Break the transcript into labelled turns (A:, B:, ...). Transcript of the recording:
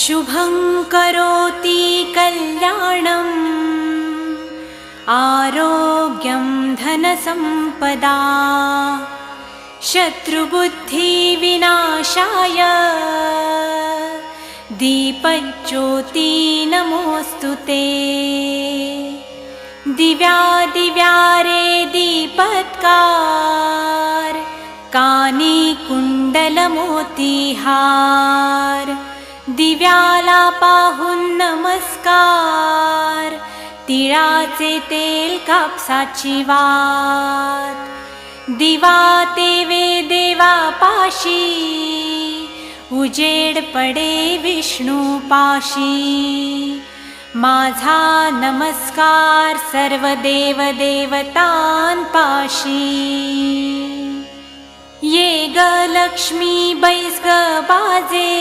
A: शुभं करोति कल्याणम् आरोग्यं धनसम्पदा शत्रुबुद्धिविनाशाय दीपज्योति नमोऽस्तुते। दिव्यादिव्यारे दीपत्कार कानी कुंडलमोतीहार दिव्याला पाहून नमस्कार तिळाचे तेल कापसाची वात दिवा तेवे देवापाशी उजेड पडे विष्णूपाशी माझा नमस्कार सर्व देव देवतांपाशी। ये ग लक्ष्मी बैस ग बाजे